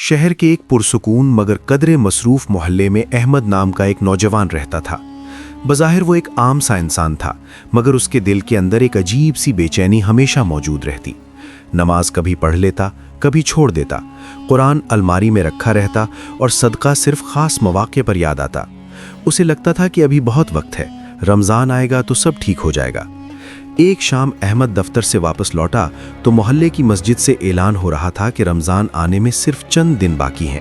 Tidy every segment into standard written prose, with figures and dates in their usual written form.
شہر کے ایک پرسکون مگر قدرے مصروف محلے میں احمد نام کا ایک نوجوان رہتا تھا۔ بظاہر وہ ایک عام سا انسان تھا، مگر اس کے دل کے اندر ایک عجیب سی بے چینی ہمیشہ موجود رہتی۔ نماز کبھی پڑھ لیتا، کبھی چھوڑ دیتا، قرآن الماری میں رکھا رہتا اور صدقہ صرف خاص مواقع پر یاد آتا۔ اسے لگتا تھا کہ ابھی بہت وقت ہے، رمضان آئے گا تو سب ٹھیک ہو جائے گا۔ ایک شام احمد دفتر سے واپس لوٹا تو محلے کی مسجد سے اعلان ہو رہا تھا کہ رمضان آنے میں صرف چند دن باقی ہیں۔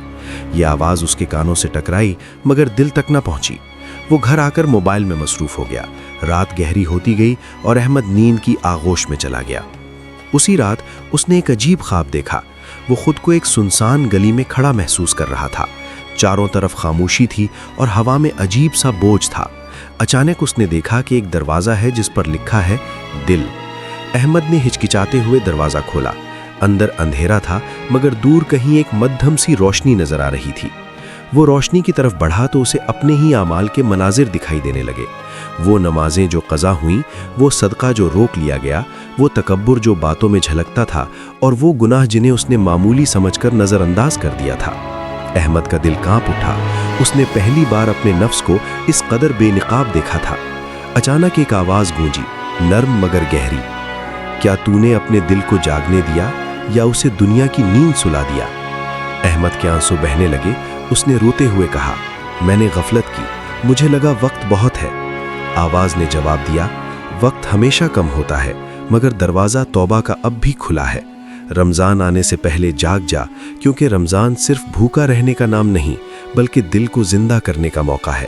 یہ آواز اس کے کانوں سے ٹکرائی مگر دل تک نہ پہنچی۔ وہ گھر آ کر موبائل میں مصروف ہو گیا۔ رات گہری ہوتی گئی اور احمد نیند کی آغوش میں چلا گیا۔ اسی رات اس نے ایک عجیب خواب دیکھا۔ وہ خود کو ایک سنسان گلی میں کھڑا محسوس کر رہا تھا۔ چاروں طرف خاموشی تھی اور ہوا میں عجیب سا بوجھ تھا۔ اچانک اس نے دیکھا کہ ایک دروازہ ہے جس پر لکھا ہے دل۔ احمد نے ہچکچاتے ہوئے دروازہ کھولا۔ اندر اندھیرا تھا مگر دور کہیں ایک مدھم سی روشنی نظر آ رہی تھی۔ وہ روشنی کی طرف بڑھا تو اسے اپنے ہی اعمال کے مناظر دکھائی دینے لگے۔ وہ نمازیں جو قضا ہوئیں، وہ صدقہ جو روک لیا گیا، وہ تکبر جو باتوں میں جھلکتا تھا، اور وہ گناہ جنہیں اس نے معمولی سمجھ کر نظر انداز کر دیا تھا۔ احمد کا دل کانپ اٹھا۔ اس نے پہلی بار اپنے نفس کو اس قدر بے نقاب دیکھا تھا۔ اچانک ایک آواز گونجی، نرم مگر گہری، کیا تو نے اپنے دل کو جاگنے دیا یا اسے دنیا کی نیند سلا دیا؟ احمد کے آنسو بہنے لگے۔ اس نے روتے ہوئے کہا، میں نے غفلت کی، مجھے لگا وقت بہت ہے۔ آواز نے جواب دیا، وقت ہمیشہ کم ہوتا ہے مگر دروازہ توبہ کا اب بھی کھلا ہے۔ رمضان آنے سے پہلے جاگ جا، کیونکہ رمضان صرف بھوکا رہنے کا نام نہیں بلکہ دل کو زندہ کرنے کا موقع ہے۔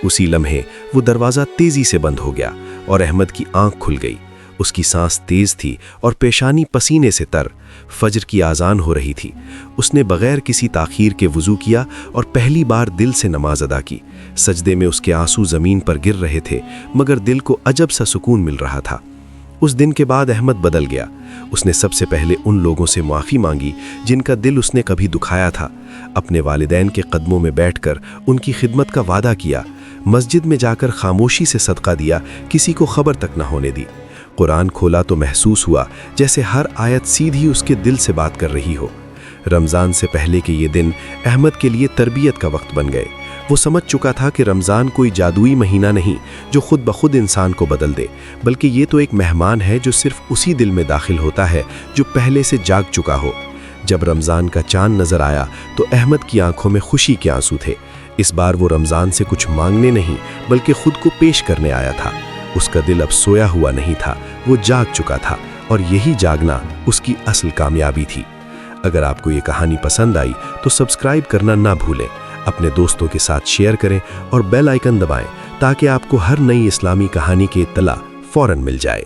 اسی لمحے وہ دروازہ تیزی سے بند ہو گیا اور احمد کی آنکھ کھل گئی۔ اس کی سانس تیز تھی اور پیشانی پسینے سے تر۔ فجر کی آذان ہو رہی تھی۔ اس نے بغیر کسی تاخیر کے وضو کیا اور پہلی بار دل سے نماز ادا کی۔ سجدے میں اس کے آنسو زمین پر گر رہے تھے مگر دل کو عجب سا سکون مل رہا تھا۔ اس دن کے بعد احمد بدل گیا۔ اس نے سب سے پہلے ان لوگوں سے معافی مانگی جن کا دل اس نے کبھی دکھایا تھا۔ اپنے والدین کے قدموں میں بیٹھ کر ان کی خدمت کا وعدہ کیا۔ مسجد میں جا کر خاموشی سے صدقہ دیا، کسی کو خبر تک نہ ہونے دی۔ قرآن کھولا تو محسوس ہوا جیسے ہر آیت سیدھی اس کے دل سے بات کر رہی ہو۔ رمضان سے پہلے کے یہ دن احمد کے لیے تربیت کا وقت بن گئے۔ وہ سمجھ چکا تھا کہ رمضان کوئی جادوئی مہینہ نہیں جو خود بخود انسان کو بدل دے، بلکہ یہ تو ایک مہمان ہے جو صرف اسی دل میں داخل ہوتا ہے جو پہلے سے جاگ چکا ہو۔ جب رمضان کا چاند نظر آیا تو احمد کی آنکھوں میں خوشی کے آنسو تھے۔ اس بار وہ رمضان سے کچھ مانگنے نہیں بلکہ خود کو پیش کرنے آیا تھا۔ اس کا دل اب سویا ہوا نہیں تھا، وہ جاگ چکا تھا، اور یہی جاگنا اس کی اصل کامیابی تھی۔ اگر آپ کو یہ کہانی پسند آئی تو سبسکرائب کرنا نہ بھولیں، اپنے دوستوں کے ساتھ شیئر کریں اور بیل آئیکن دبائیں تاکہ آپ کو ہر نئی اسلامی کہانی کی اطلاع فوراً مل جائے۔